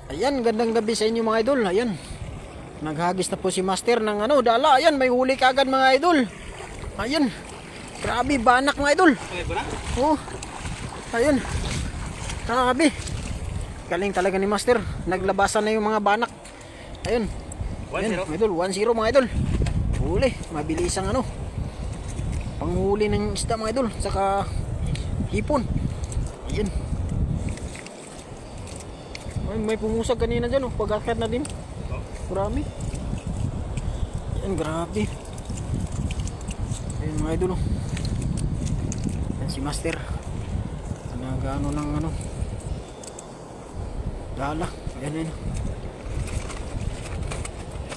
Ayan, gandang gabi sa inyo mga idol. Ayan, naghagis na po si Master ng dala. Ayan, may huli kagad mga idol. Ayan, grabe, banak mga idol. Oh, ayun, grabe. Galing talaga ni Master. Naglabasan na yung mga banak. Ayun, ayan, mga idol, 1-0 mga idol. Huli, mabilis ang panghuli ng isda mga idol. Saka hipon. Ayan. May pumusag kanina dyan, pag-akit na din. Grabe. Ayan, grabe. Ayan mga idol. Ayan si Master. Nagano ng dala. Ayan, ayan.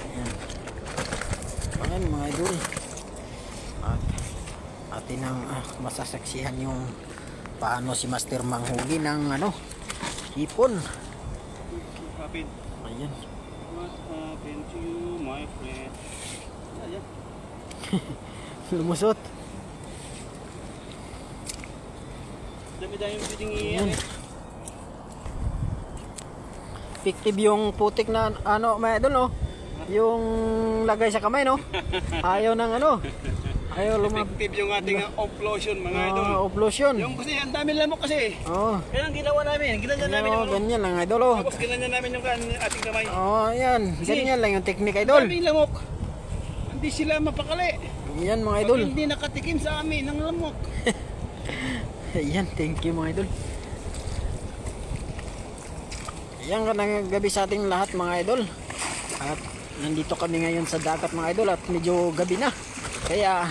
Ayan. Ayan mga idol. At atin ang masasaksihan yung paano si Master manghuli ng hipon. Ayan. What happened to you, my friend? Ayan. Lumusot. Dami-dami yung pwedeng iyan eh. Effective yung putik na may idol yung lagay sa kamay ayaw ng ayaw Effective yung ating offlotion mga idol. Offlotion. Yung kasi ang dami lamok kasi. Kaya ang ginawa namin, ginanyan namin yung ganyan lang idol Tapos ginanyan namin yung ating kamay. Ayan, ganyan lang yung technique idol. Dami lamok. Hindi sila mapakali. Ayan mga idol. Pag hindi nakatikim sa amin ng lamok. Ayan, thank you mga idol. Ayan ka ng gabi sa ating lahat mga idol. At nandito kami ngayon sa dagat mga idol at medyo gabi na. Kaya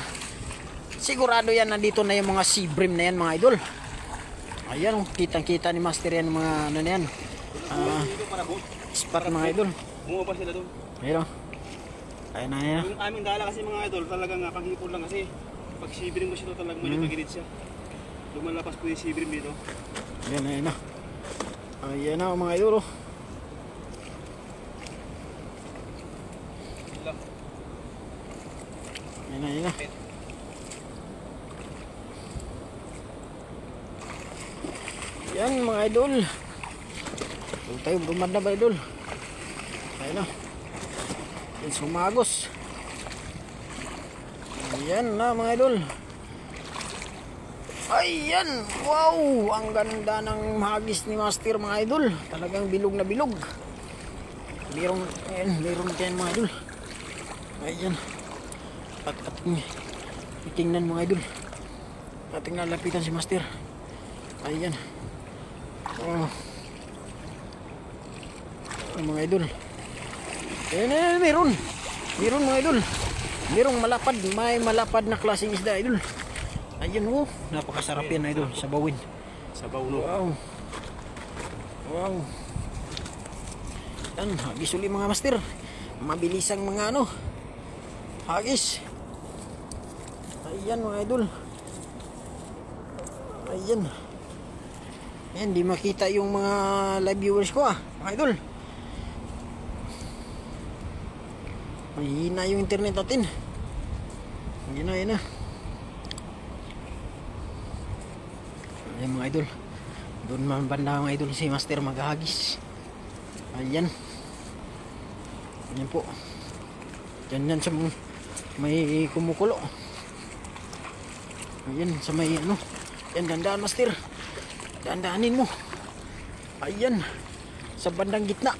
sigurado yan nandito na yung mga sea bream na yan mga idol. Ayan, kitang kita ni Master yan mga na yan. Spot mga idol. Bumaba sila doon. Ayun. Ayun na yan. Yung aming dala kasi mga idol talagang paghipon lang kasi. Pag sea bream mo siya talagang may nagagilid siya. Lumalapas po yung sea bream dito. Ayan na, ayan na. Ayan na mga idol. Ayan na, ayan na. Ayan mga idol. Huwag tayo bumad na ba idol. Ayan na. Ayan sumagos. Ayan na mga idol. Ayan, wow, ang ganda ng hagis ni Master mga idol. Talagang bilog na bilog. Meron kayan mga idol. Ayan. At ating tingnan mga idol. Ating lalapitan si Master. Ayan. Mga idol. Ayan, meron mga idol. Merong malapad, may malapad na klaseng isda idol. Ayun napakasarap yan idol, sabawin. Sabaw no. Wow. Yan, hagis ulit mga Master. Mabilis ang mga hagis. Ayan mga idol. Ayan. Ayan, di makita yung mga live viewers ko mga idol. Mahina yung internet natin. Ayan na. Ayan mga idol. Doon man banda mga idol si Master maghahagis. Ayan. Ayan po. Diyan sa may kumukulo. Ayan sa may Ayan, dandaan Master. Dandaanin mo. Ayan. Sa bandang gitna.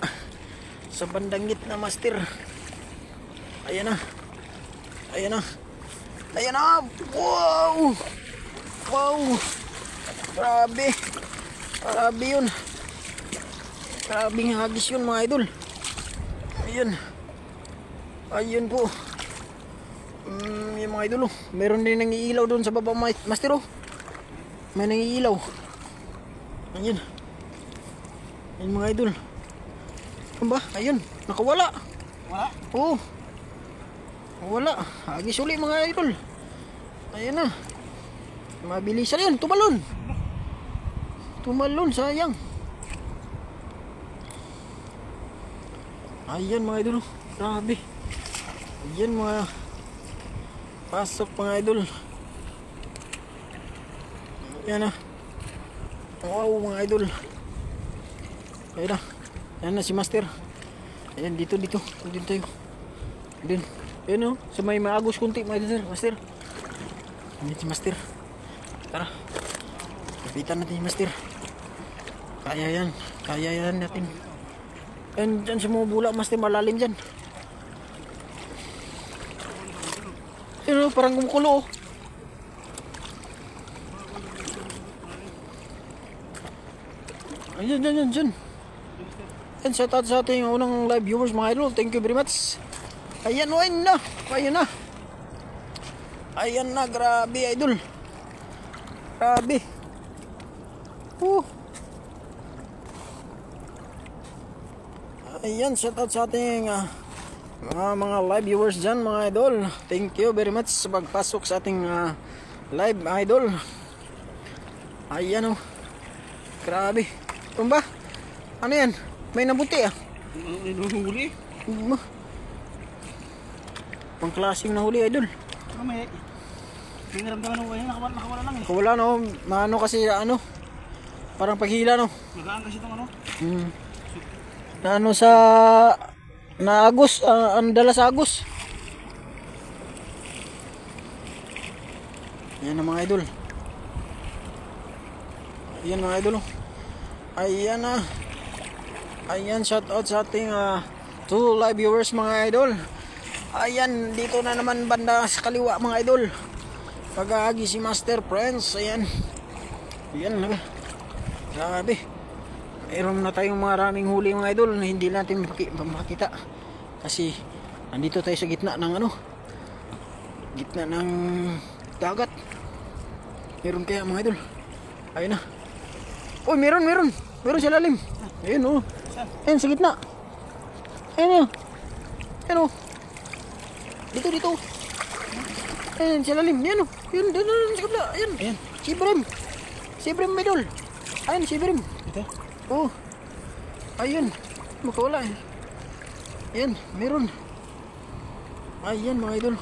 Sa bandang gitna Master. Ayan na. Ayan na. Ayan na. Wow. Wow. Grabe. Grabe yun. Grabing hagis yun mga idol. Ayan. Ayun po. Yung mga idol meron din nangiilaw doon sa baba Master May nangiilaw. Ayan. Ayan mga idol. Ano ba? Ayun. Nakawala. Wala? Oo. Wala. Hagis ulit mga idol. Ayan na. Mabilisan yan. Tumalon. Sayang. Ayan mga idol. Grabe. Ayan mga pasok mga idol. Ayan na. Wow mga idol. Ayan na. Ayan na si Master. Ayan, dito. Dito tayo. Din. Ayan o, sa may maagos kunti, mga idol, Master. Ayan si Master. Tara. Kapitan natin si Master. Kaya yan natin. Ayan, dyan sa mga bula, Master, malalim dyan. Ayan o, parang kumukulo o. Ayan, dyan. And shout out sa ating unang live viewers, mga idol. Thank you very much. Ayan na. Ayan na, grabe idol. Grabe. Ayan, shout out sa ating mga live viewers dyan, mga idol. Thank you very much sa pagpasok sa ating live, mga idol. Ayan o. Grabe. Tumba? Ano yan? May nabuti ah. Huli? Pang klaseng na huli, idol. May naramdaman ko yun, nakawala lang eh. Wala no, maano kasi parang paghila no. Magaan kasi itong ano. Ano sa naagos, ang dala sa agos. Yan ang mga idol. Ayan mga idol. Ayan na. Ayan, shout out sa ating 2 live viewers, mga idol. Ayan, dito na naman banda sa kaliwa, mga idol. Pag-aagi si Master Friends. Ayan. Ayan. Grabe. Mayroon na tayong maraming huli, mga idol, na hindi natin makita. Kasi nandito tayo sa gitna ng gitna ng dagat. Meron kaya, mga idol? Ayun na. Uy, meron sa lalim. Ayun o. Ayun sa gitna. Ayun o. Ayun o. Dito. Ayun sa lalim. Ayun o. Ayun sa kabla. Ayun. Si Brim, idol. Ayun, si Brim. Ito? Oo. Ayun. Makawala eh. Ayun, meron. Ayan, mga idol.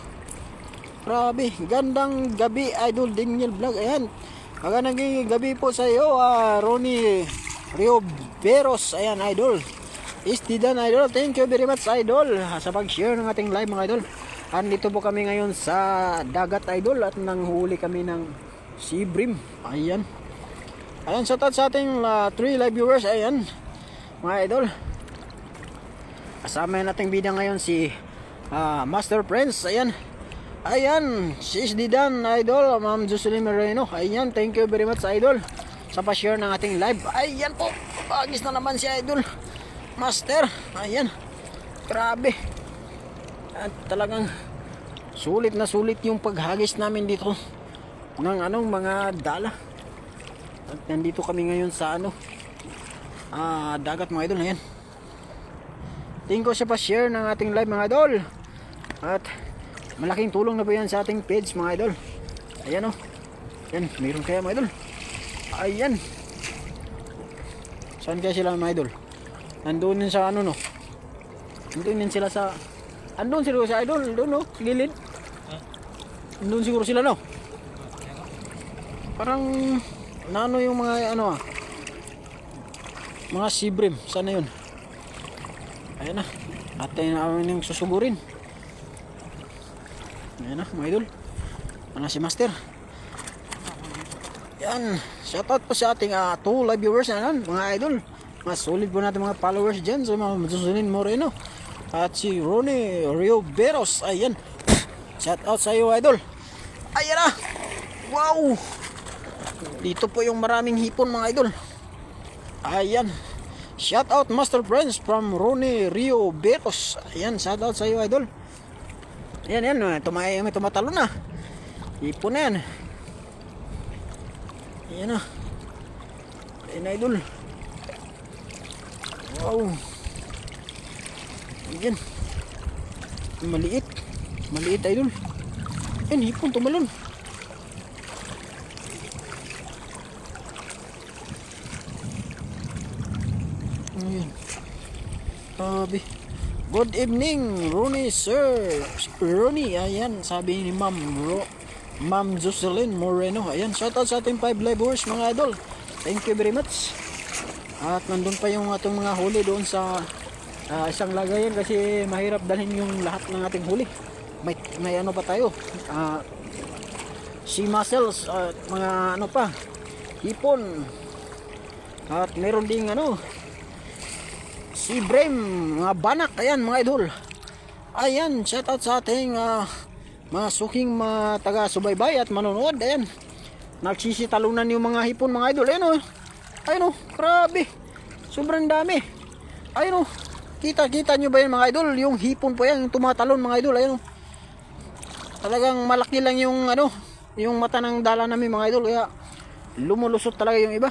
Grabe. Gandang gabi, idol Daniel Vlog. Ayan. Magandang gabi po sa iyo, Ronnie Rioberos. Ayan, idol. Istidan, idol. Thank you very much, idol, sa pag-share ng ating live, mga idol. Andito po kami ngayon sa dagat, idol, at nanghuli kami ng sea bream. Ayan. Ayan, shout out sa ating 3 live viewers. Ayan, mga idol. Kasama nating bida ngayon si Master Friends. Ayan, si Isdidan, idol, Ma'am Jocelyn Moreno. Ayan, thank you very much, idol, sa pa-share ng ating live. Ayan po, pagis na naman si idol Master. Ayan, grabe. At talagang sulit na sulit yung paghagis namin dito ng mga dala. At nandito kami ngayon sa dagat, mga idol. Ayan, thank you sa pa-share ng ating live, mga idol. At malaking tulong na po yan sa ating page, mga idol. Ayan o. Ayan, mayroon kaya, mga idol. Ayan. Saan kaya sila, mga idol? Nandun yun sa no? Nandun yun sila sa... Andun siguro sa idol, doon no? Gilid. Andun siguro sila, no? Parang... Nano yung mga mga sea bream. Saan na yun? Ayan na. At tayo namin yung susugurin. Ayan na, mga idol. Ano si Master? Yan. Shoutout po sa ating 2 live viewers na mga idol. Mas solid po natin mga followers dyan. So mga Jocelyn Moreno at si Ronnie Rioberos. Ayan. Shoutout sa iyo, idol. Ayan na. Wow. Dito po yung maraming hipon, mga idol. Ayan. Shoutout, Master Friends, from Ronnie Rioberos. Ayan, shoutout sa iyo, idol. Ayan, may tumatalo na. Ipon na yan. Ayan na. Ayan, idol. Wow. Ayan. Maliit, idol. Ayan, ipon, tumalon. Ayan. Sabi. Good evening, Ronnie, sir. Ronnie, ayan, sabi ni Ma'am Jocelyn Moreno. Ayan, shoutout sa ating 5 live viewers, mga idol. Thank you very much. At nandun pa yung ating mga huli doon sa isang lagayan kasi mahirap dalhin yung lahat ng ating huli. May ano pa tayo, sea mussels at mga ano pa, hipon. At meron ding ano, sea bream, mga banak. Ayan mga idol. Ayan, shout out sa ating mga suking taga-subaybay at manonood. Ayan, nagsisitalunan yung mga hipon mga idol. Ayan o, ayun o, grabe, sobrang dami. Ayun o, kita nyo ba yun mga idol? Yung hipon po yan, yung tumatalon mga idol. Ayun o, talagang malaki lang yung ano, yung mata ng dala namin mga idol, kaya lumulusot talaga yung iba.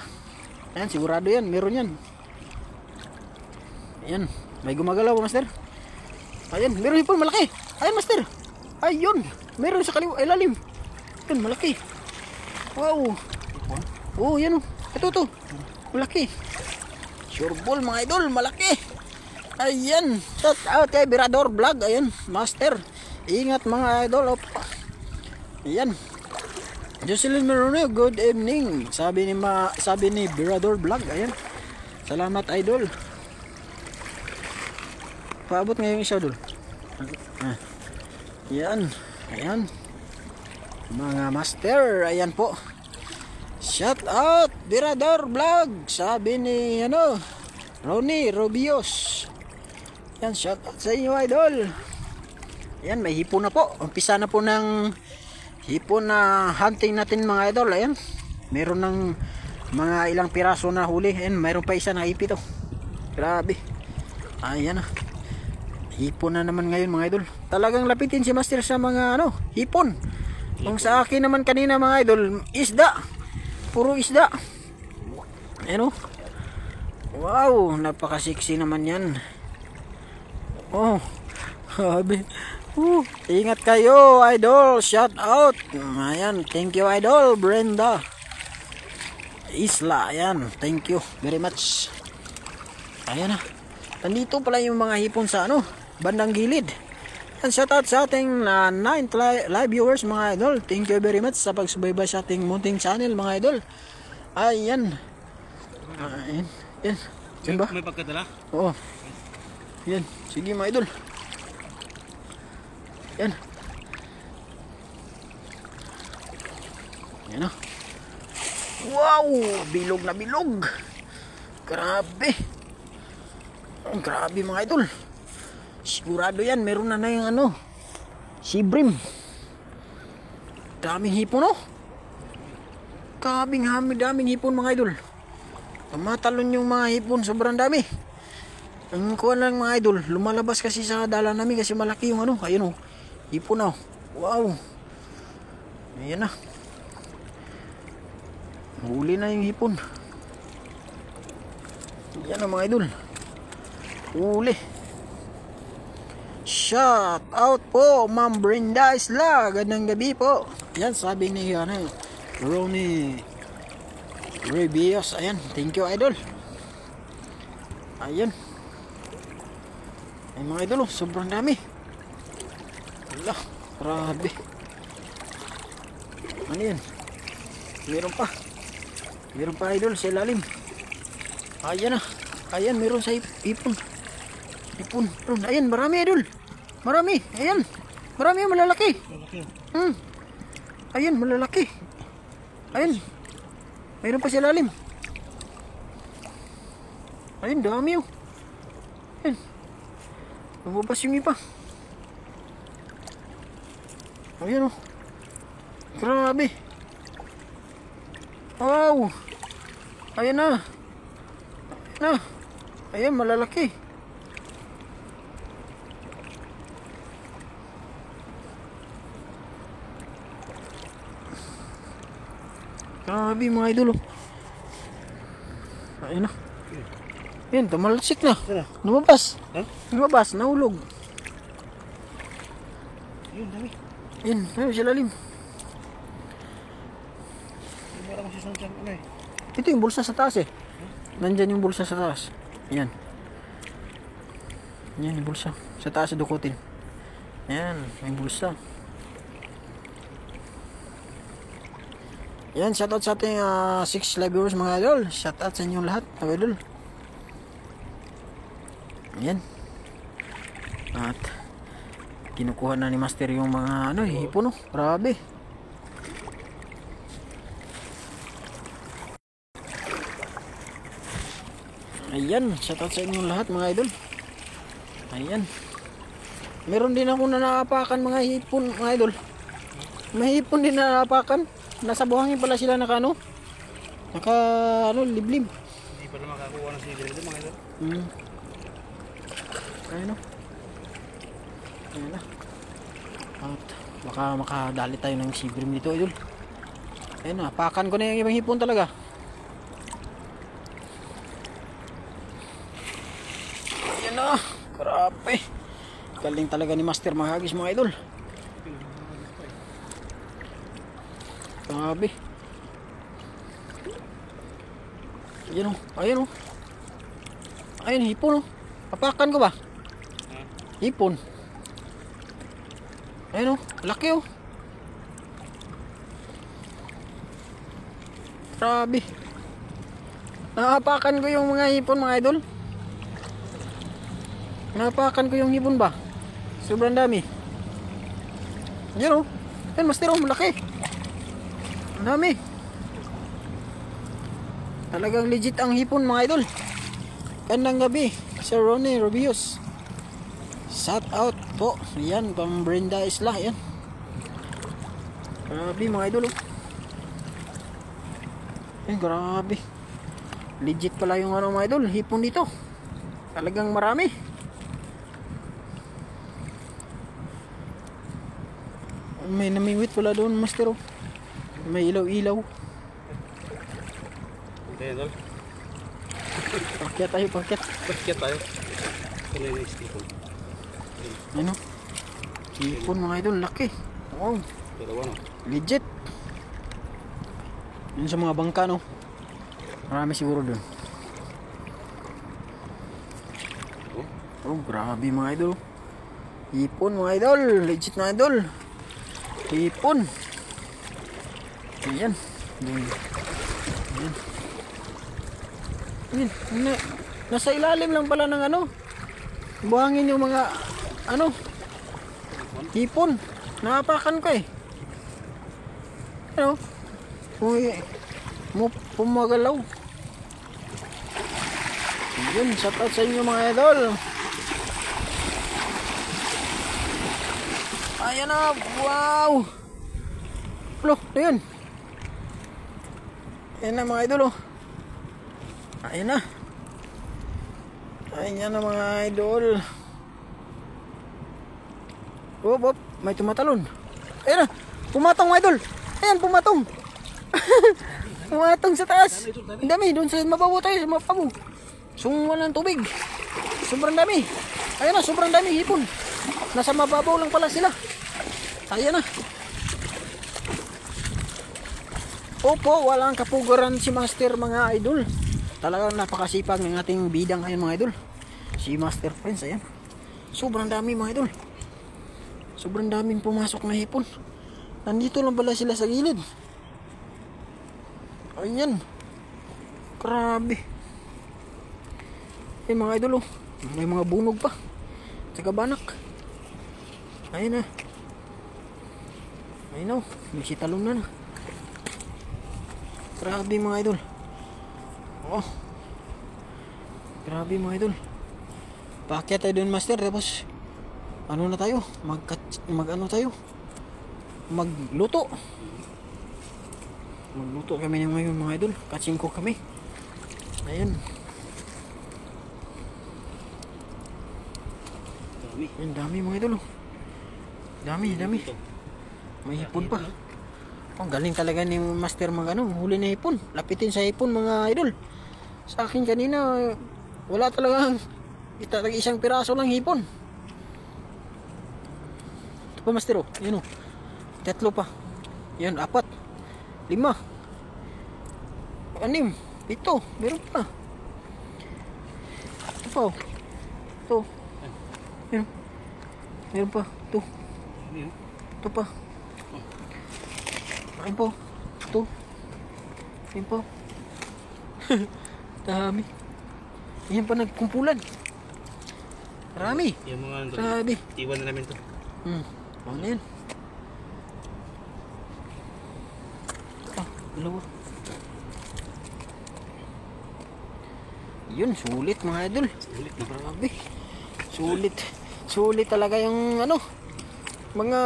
Ayan, sigurado yan, meron yan. Ayan, may gumagalaw master. Ayan, meron hipon malaki. Ayan master, ayun, meron sa ilalim. Ayan, malaki. Wow. Oh, yan o, ito malaki. Sureball mga idol, malaki. Ayan, shout out kay Birador Vlog. Ayan master, ingat mga idol. Ayan, Jocelyn Marone, good evening. Sabi ni Birador Vlog. Ayan, salamat idol. Paabot ngayon isa idol. Ayan, ayan mga master. Ayan po, shout out Birador Vlog. Sabi ni ano, Ronnie Robios. Ayan, shout out sa inyo idol. Ayan, may hipon na po. Umpisa na po ng hipon na hunting natin mga idol. Ayan, meron ng mga ilang piraso na huli. Ayan, mayroon pa isa na ipit oh. Grabe. Ayan na, hipon na naman ngayon mga idol. Talagang lapitin si master sa mga ano, hipon. Kung sa akin naman kanina mga idol, isda, puro isda. Ayan o, wow, napaka-sexy naman yan. Oh, sabi, ingat kayo idol, shout out. Ayan, thank you idol Brenda Isla. Ayan, thank you very much. Ayan na, nandito pala yung mga hipon sa ano, bandang gilid. And shout out sa ating 9th live viewers mga idol. Thank you very much sa pagsubaybay sa ating munting channel mga idol. Ayan, ayan, yan. Yan ba? May pagkadala? Oo. Yan, sige mga idol. Yan. Yan na. Wow, bilog na bilog. Grabe. Grabe mga idol. Sigurado yan, meron na yung ano, sea bream. Daming hipon oh. Daming hipon mga idol. Tumatalon yung mga hipon, sobrang dami. Ang kuha lang mga idol, lumalabas kasi sa dala namin kasi malaki yung ano. Ayun oh, hipon oh. Wow. Ayan na, huli na yung hipon. Yan na mga idol, huli. Shout out po Ma'am Brenda Isla, gandang gabi po. Yan, sabi ni ano, Ronnie Rebios. Ayan, thank you idol. Ayan, ay mga idol, sobrang dami. Wala, grabe. Ano yan? Meron pa idol sa ilalim. Ayan na, ayan, meron sa ipon. Ayan, marami idol. Marami, ayan. Marami yung malalaki. Ayan, malalaki. Ayan, mayroon pa sa ilalim. Ayun, dami oh. Ayun, lumabas yung iba. Ayun oh, grabe. Wow. Ayan na. Ayan, malalaki. Grabe mga idol oh. Ayun na. Yan, tumalsik na. Lumabas. Lumabas, nahulog. Yun, dami. Yan, ayun sa lalim. Parang sisundan ano eh. Ito yung bulsa sa taas eh. Nandyan yung bulsa sa taas. Yan. Yan yung bulsa. Sa taas sa dukutin. Yan, may bulsa. Yan, shoutout sa ating 6 live viewers mga idol. Shoutout sa inyong lahat mga idol. Ayan. At kinukuha na ni Master yung mga ano, hipon, oh. Grabe. Ayan, shoutout sa inyong lahat mga idol. Ayan. Meron din ako na naapakan mga hipon mga idol. May hipon din na naapakan. Nasa buhangin pala sila naka ano, liblib. Hindi pa na makakuha ng sibling dito mga idol. Ayun o. Ayun na. At baka makadali tayo ng sibling dito idol. Ayun na, apakan ko na yung ibang hipon talaga. Ayan na. Grabe. Galing talaga ni Master maghagis mga idol. Grabe. Ayan o. Ayan o. Ayan, hipon o. Apakan ko ba? Hipon. Ayan o. Laki o. Grabe. Naapakan ko yung mga hipon mga idol. Naapakan ko yung hipon ba? Sobrang dami. Ayan o. Ayan, Master o. Malaki. Ang dami. Talagang legit ang hipon mga idol. Gandang gabi Sir Ronnie Rubius. Shout out po. Yan, pang Brenda Isla. Yan. Grabe mga idol. Yan, grabe. Legit pala yung ano mga idol, hipon dito. Talagang marami. May namingwit pala doon, Master. May ilaw-ilaw. Ayan tol. Pakyat tayo, pakyat. Pakyat tayo. Ito na yung hipon. Ano? Hipon mga idol, laki. Wow. Dalawa no? Legit. Yun sa mga bangka no. Marami siguro doon. Oh, grabe mga idol. Hipon mga idol, legit na idol. Hipon. Ayan. Ayan. Ayan. Nasa ilalim lang pala ng ano. Buhangin yung mga ano. Hipon. Naapakan ko eh. Ano? Uy. Pumagalaw. Yun. Shout out sa inyo mga idol. Ayan na. Wow. Loh. Ayan. Ayan na mga idol oh. Ayan na. Ayan na mga idol. Op. May tumatalon. Ayan na. Pumatong mga idol. Ayan pumatong. Pumatong sa taas. Ang dami. Doon sa mababaw tayo. Sa mababaw. Sungwan ng tubig. Sobrang dami. Ayan na. Sobrang dami hipon. Nasa mababaw lang pala sila. Ayan na. Opo, walang kapugaran si Master mga idol. Talagang napakasipag ng ating bidang ngayon mga idol. Si Master Prince, ayan. Sobrang dami mga idol. Sobrang daming pumasok na hipon. Nandito lang pala sila sa gilid. Ayan. Grabe. Ayan mga idol oh. May mga bunog pa. Saka banak. Ayan na. Ayan oh. May sitalong na. Grabe mga idol. Oh. Grabe mga idol. Paakyat tayo dun Master. Tapos ano na tayo? Magluto. Magluto kami ngayon mga idol. Katsingko kami. Ayan. Ayan, dami mga idol. Dami. May hipon pa. Oh, galing talaga ni Master huli na hipon. Lapitin sa hipon mga idol. Sa akin kanina wala talagang isang piraso lang hipon. Ito pa Master oh. Yun oh. 3 pa. Yan 4. 5. 6. Ito. Meron pa. Ito pa oh. Ito. Yan. Meron pa. Ito. Ito pa. Ayun po. Ito. Ayun po. Dami. Ayan pa nagkumpulan. Marami. Yung mga ano, Grabe. iwan na namin to. Ano yan? Dalawa. Yun, sulit mga idol. Ulit na parang. Grabe. Sulit. Sulit talaga yung ano, mga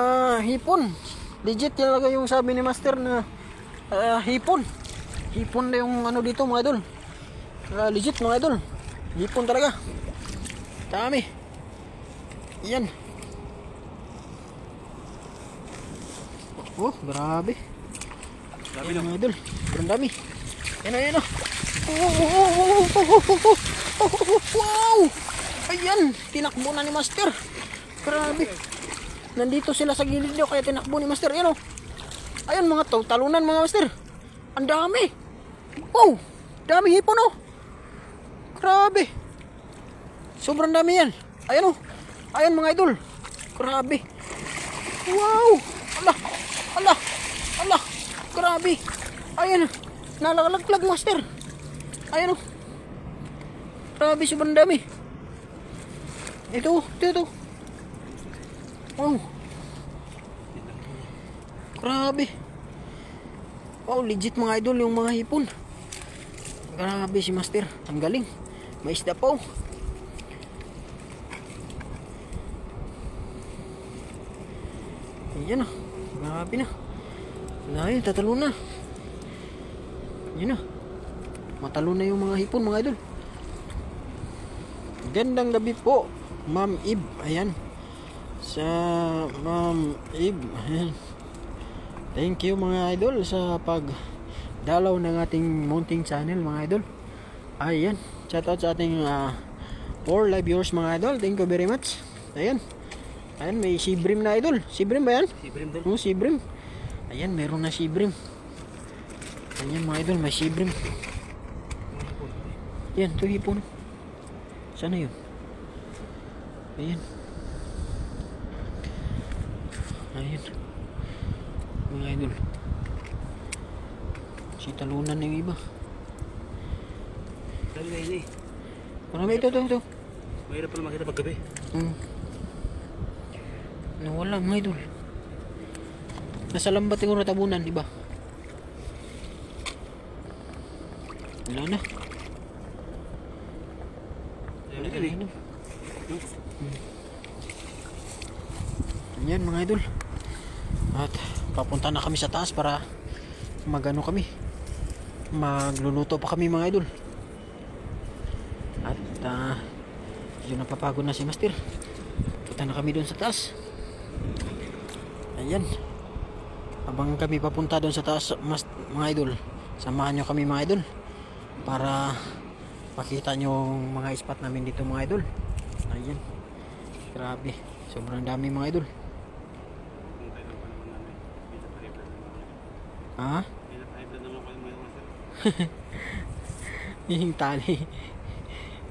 hipon. Legit talaga yung sabi ni Master na hipon. Hipon na yung ano dito mga idol. Legit mga idol. Hipon talaga. Dami. Yan. Oh, grabe. Grabe Yan, no. mga idol. Sobrang dami. Yan na, yan na. Wow! Ayan, tinakbo na ni Master. Grabe. Nandito sila sa gilid niyo kaya tinakbo ni Master. Ayan o. Ayan mga talunan mga Master. Ang dami. Wow! Dami hipon o. Grabe. Sobrang dami yan. Ayan o. Ayan mga idol. Grabe. Wow! Ala. Ala. Ala. Grabe. Ayan. Nalalaglag Master. Ayan o. Grabe, sobrang dami. Ito. Wow. Grabe. Wow, legit mga idol yung mga hipon. Grabe si Master. Ang galing. May isda pa oh. Ayan na. Grabe na. Dahil tatalo na. Ayan na. Matalo na yung mga hipon mga idol. Gandang gabi po, Ma'am Ib. Ayan. Sa Ma'am Ib. Ayan. Thank you mga idol sa pagdalaw ng ating mounting channel mga idol. Ayan. Shout out sa ating 4 live viewers mga idol. Thank you very much. Ayan. Ayan, may sibrim na idol. Sibrim ba yan? Sibrim din. Oo, sibrim. Ayan, meron na sibrim. Ayan mga idol, may sibrim. Ayan, ito hipon. Sana yun? Ayan. Ayan. Mga idol. Si talunan na yung iba. Dali na yun eh. Marami ito. Mahirap pala makita paggabi. Nawala mga idol. Nasa lambat yung tabunan, diba? Wala na. Ayun eh. Yan mga idol. At papunta na kami sa taas para magano kami. Magluluto pa kami mga idol. At yun, napapagod na si Master. Punta na kami doon sa taas. Ayan. Habang kami papunta doon sa taas mga idol, samahan nyo kami mga idol para makita nyo yung mga spot namin dito mga idol. Ayan. Grabe. Sobrang dami mga idol. Ha? Yung tali.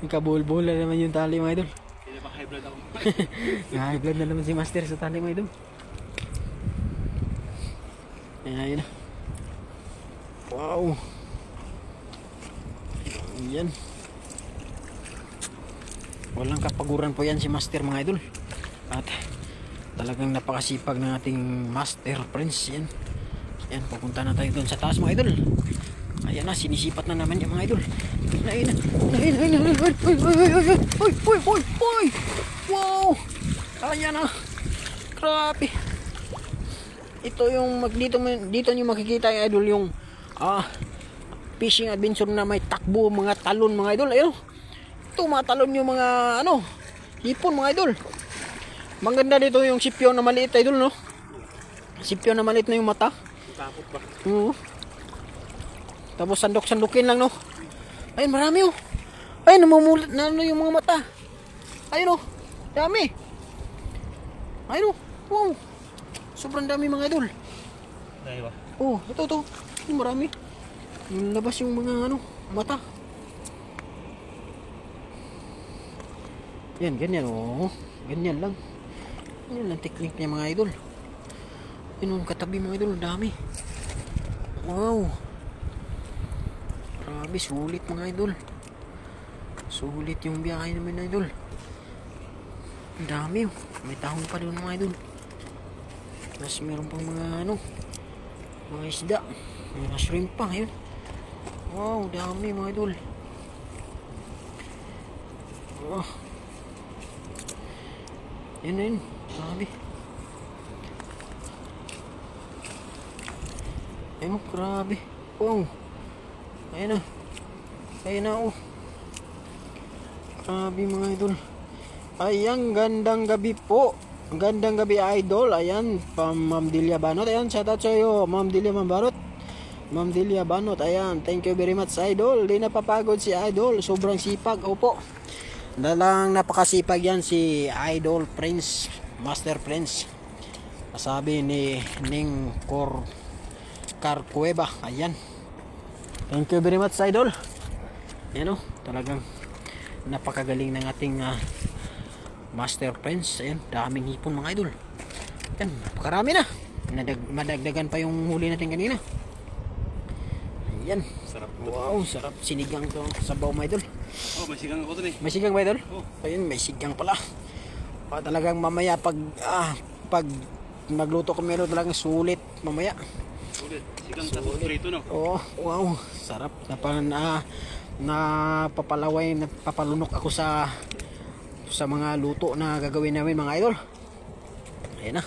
Yung kabulbula naman yung tali mga idol. Hindi pa high blood ako. High blood na naman si Master sa tali mga idol. Ayan. Wow. Ayan. Walang kapaguran po yan si Master mga idol. At talagang napakasipag ng ating Master Prince. Yan. Yan, pupunta na tayo doon sa taas mga idol. Ayan na, sinisipat na naman yung mga idol. Ayan. Wow. Ayan na. Grabe. Ito yung dito nyo makikita yung idol yung fishing adventure na may takbo mga talon mga idol. Ayun. Tumatalon yung mga hipon mga idol. Maganda dito yung sipyo na maliit idol no. Sipyo na maliit na yung mata. Takot ba? Oo. Tapos sandok-sandukin lang no. Ayun, marami oh. Ayun, namumulat na yung mga mata. Ayun oh. Dami. Ayun oh. Wow. Sobrang dami mga idol. Dahil ba? Oh, ito. Marami. Labas yung mga mata. Yan, ganyan oh. Ganyan lang. Yan ang technique niya mga idol. Yun ang katabi mga idol, dami. Wow. Grabe, sulit mga idol. Sulit yung biyahe namin idol. Ang dami oh. May tahong pa doon mga idol. Mas meron pang mga ano, mga isda, mga shrimp pa ngayon. Wow, dami mga idol. Oh. Yan na yun, dami. Ayun oh, grabe. Wow. Ayun na. Ayun na oh. Grabe mga idol. Ayan, gandang gabi po. Gandang gabi idol. Ayan, pam Ma'am Delia Banot. Ayan, shout out sa iyo, Ma'am Delia Banot. Ma'am Delia Banot. Ayan, thank you very much idol. Di napapagod si idol. Sobrang sipag. Opo. Dalang napakasipag yan si Idol Prince, Master Prince. Sabi ni Ning Carcueva. Ayan. Thank you very much idol. Ayan o, talagang napakagaling ng ating Master Prince. Ayan, daming hipon mga idol. Ayan, napakarami na. Madagdagan pa yung huli natin kanina. Ayan. Sarap. Wow, sarap. Sinigang to. Sabaw mga idol. Oh, may sigang ako dun eh. May sigang ba idol? Oh. Ayun, may sigang pala. Talagang mamaya pag nagluto ko meron talagang sulit mamaya. Sulit. Sigang tapos prito no? Oh, wow. Sarap. Napapalunok ako sa mga luto na gagawin namin mga idol. Ayan na.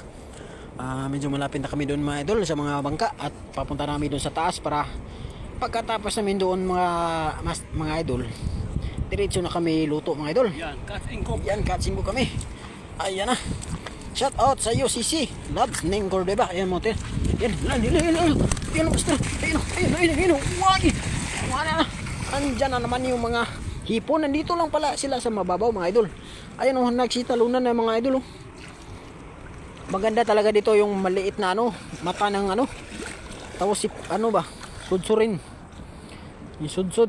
Medyo malapit na kami doon mga idol sa mga bangka at papunta namin doon sa taas para pagkatapos namin doon mga idol, diretso na kami luto mga idol. Yan, katsingko. Yan, katsingko kami. Ayan na. Shout out sa iyo Sisi Loves Ning Cordeba. Ayan mo te. Yan, yan master. Ayun. Wala na. Andyan na naman yung mga hipon. Nandito lang pala sila sa mababaw mga idol. Ayan o, nagsitalunan na mga idol. Maganda talaga dito yung maliit na mata ng tapos sudsurin. Yung sudsud.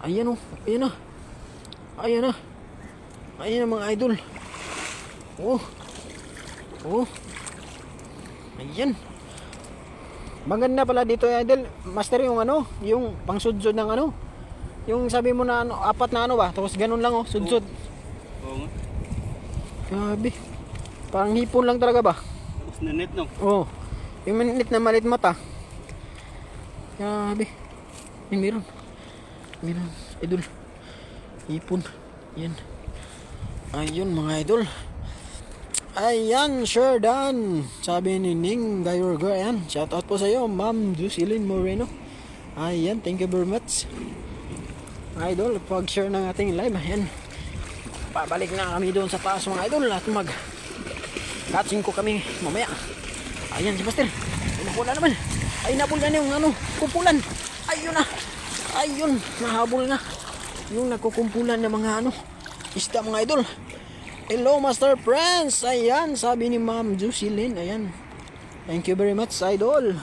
Ayan o, ayan na. Ayan na mga idol. Oh. Ayan. Maganda pala dito idol. Master yung yung pangsudsud ng yung sabi mo na apat na ba? Tapos ganun lang sudsud. Oo nga. Grabe. Parang hipon lang talaga ba? Tapos nanet no? Oo. Yung manit na malit mata. Grabe. Meron. Idol. Hipon. Yan. Ayun mga idol. Ayan, sure done. Sabi ni Ning Gayorga. Ayan, shout out po sa iyo, Ma'am Jocelyn Moreno. Ayan, thank you very much. Idol, pag-share ng ating live. Ayan. Pabalik na kami doon sa taas mga idol at katsing ko kami mamaya. Ayan si Master. Pinapula naman. Ay, napul na yung kumpulan. Ayun na. Ayun, nahabol na. Yung nagkukumpulan ng mga isda mga idol. Hello Master Friends. Ayan, sabi ni Ma'am Jocelyn. Ayan. Thank you very much idol.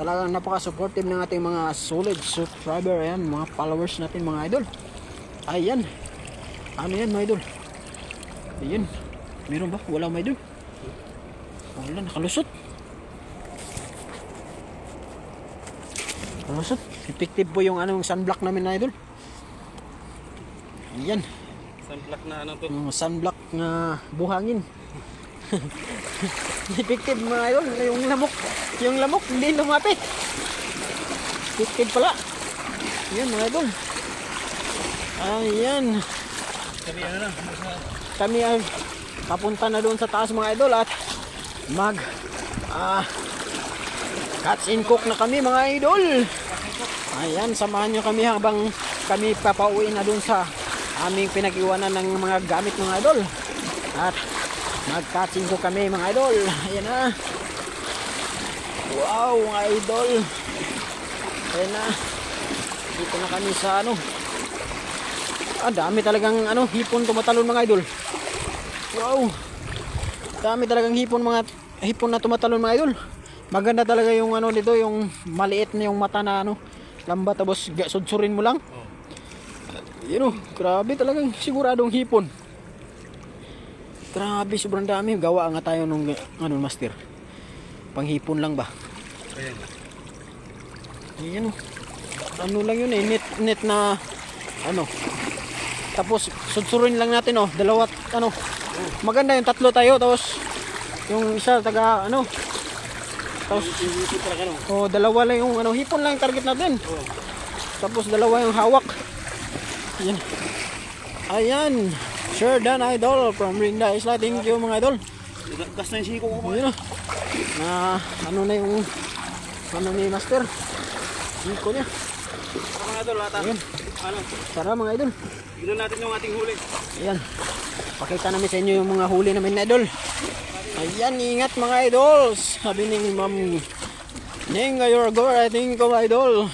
Talagang napaka-supportive ng ating mga solid subscriber. Ayan, mga followers natin mga idol. Ayan. Ano yan mga idol? Ayan. Meron ba? Wala mga idol. Wala, nakalusot. Nakalusot. Effective po yung sunblock namin na idol. Ayan. Sunblock na to? Sunblock na buhangin. Effective mga idol. Yung lamok hindi lumapit. Effective pala. Ayan mga idol. Ayan. Kami ay papunta na doon sa taas mga idol at catch and cook na kami mga idol. Ayan, samahan nyo kami habang kami papauwi na doon sa aming pinag-iwanan ng mga gamit mga idol. At mag-catch and cook kami mga idol. Ayan na. Wow mga idol. Ayan na. Dito na kami sa dami talagang hipon tumatalon mga idol. Wow. Dami talagang hipon na tumatalon mga idol. Maganda talaga yung dito, yung maliit na yung mata na lamba tapos sudsurin mo lang. Yun grabe talagang siguradong hipon. Grabe, sobrang dami. Gawa nga tayo nung master. Panghipon lang ba? Ayan. Lang yun net na Tapos sudsurin lang natin oh, dalawa ano. Maganda yung tatlo tayo tapos yung isa taga ano. Tapos oh, dalawa lang yung ano, hipon lang yung target natin. Tapos dalawa yung hawak. Ayan. Ayan. Sure done idol from Rinda Isla. Thank you mga idol. Gas na yung siko ko. Ayan na ano na yung ano ni Master. Siko niya. Mga idol, lahat. Ano? Tara mga idol. Tignan natin yung ating huli. Ayan. Pakita namin sa inyo yung mga huli namin na idol. Ayan, ingat mga idol. Sabi ni Ma'am Nenga Yorgor, I think ko idol.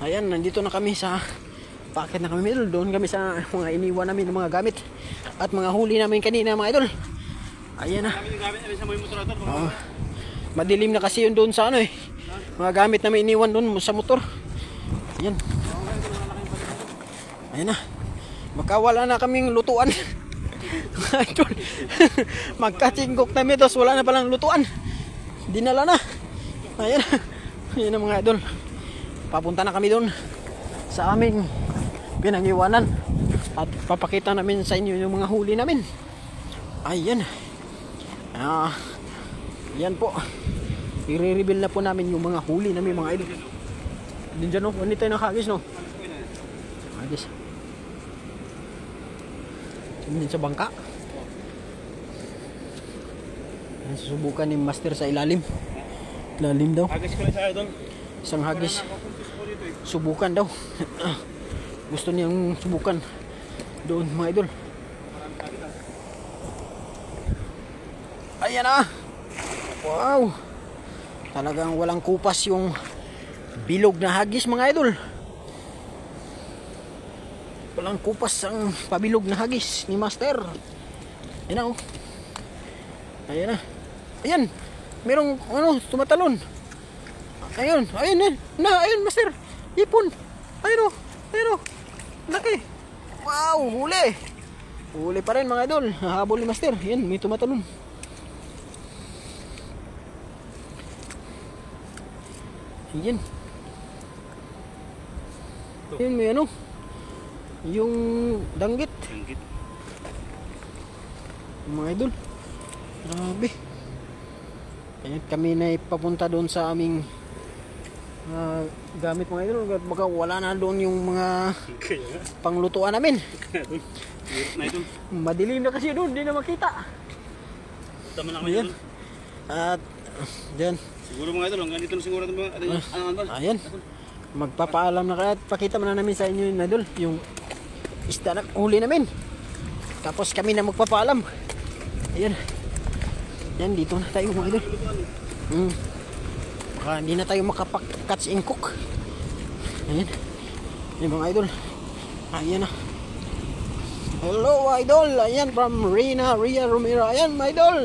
Ayan, nandito na kami sa packet na kami idol. Doon kami sa mga iniwan namin ng mga gamit at mga huli namin kanina mga idol. Ayan na. Madilim na kasi yun doon sa ano eh. Mga gamit namin iniwan doon sa motor. Ayan. Ayan na. Makawala na kaming lutuan. Idol. Magkatingkok namin tapos wala na palang lutuan. Dinala na. Ayan. Ayan na mga idol. Papunta na kami doon sa aming pinag-iwanan. At papakita namin sa inyo yung mga huli namin. Ayan. Yan po. I-reveal na po namin yung mga huli namin mga idol. Din dyan no. Hindi tayo nakagis no. Agis. Din sa bangka. Ayan, susubukan ni Master sa ilalim. Ilalim daw. Hagis ko lang sa idol. Isang hagis. Subukan daw. Gusto niyang subukan doon mga idol. Ayan na. Wow. Talagang walang kupas yung bilog na hagis mga idol. Walang kupas ang pabilog na hagis ni Master. Ayan na oh. Ayan na. Ayan. Merong ano, tumatalon. Ayun, ayun na, ayun Master. Ipon. Ayun oh. Ayun oh. Laki. Wow, huli. Huli pa rin mga idol. Hahabol ni Master. Ayan, may tumatalon. Ayan. Ayan, may ano. Yung danggit. Danggit. Mga idol. Grabe. Ayan, kami na ipapunta doon sa aming gamit mga idol. Baka wala na doon yung mga panglutuan namin. Madilim na kasi doon, hindi na makita. Tama na kami Ayan. At dyan. Siguro mga idol, hanggang dito na siguro mga Ayan. Magpapaalam na kaya at pakita mo na namin sa inyo yung idol, yung isda na huli namin. Tapos kami na magpapaalam. Ayan. Yan, dito na tayo mga idol. Baka hindi na tayo makapag-catch and cook. Ayan. Ayan mga idol. Ayan na. Hello idol. Ayan from Ria Romero. Ayan mga idol.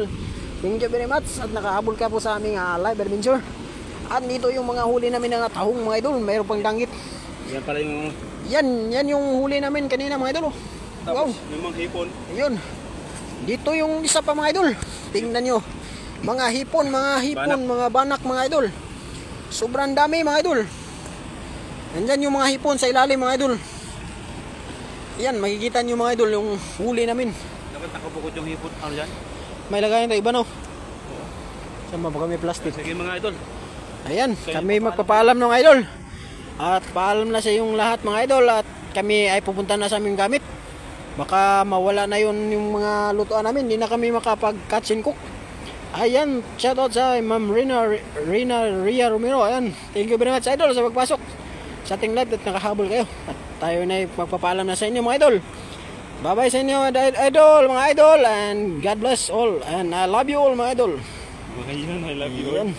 Thank you very much. At nakahabol ka po sa aming live adventure. At dito yung mga huli namin ng tahong mga idol. Mayroon pang danggit. Yan pala yung... Yan yung huli namin kanina mga idol. Tapos, Wow. yung mga hipon. Ayun. Dito yung isa pa mga idol. Tingnan nyo. Mga hipon, mga banak mga idol. Sobrang dami mga idol. Nandyan yung mga hipon sa ilalim mga idol. Yan, makikita nyo mga idol yung huli namin. Dapat nakabukod yung hipon. Ano dyan? May lagayan tayo iba no? Saan ba may plastic? Sige mga idol. Ayan, kami magpapaalam ng idol. At paalam na sa yung lahat mga idol. At kami ay pupunta na sa aming gamit. Baka mawala na yun yung mga lutuan namin. Hindi na kami makapag-catch and cook. Ayan, shoutout sa Ma'am Ria Romero. Ayan, thank you very much idol sa pagpasok sa ating live at nakahabol kayo. At tayo na magpapaalam na sa inyo mga idol. Bye bye sa inyo mga idol. And God bless all. And I love you all mga idol. Mga yan, I love you all. Ayan.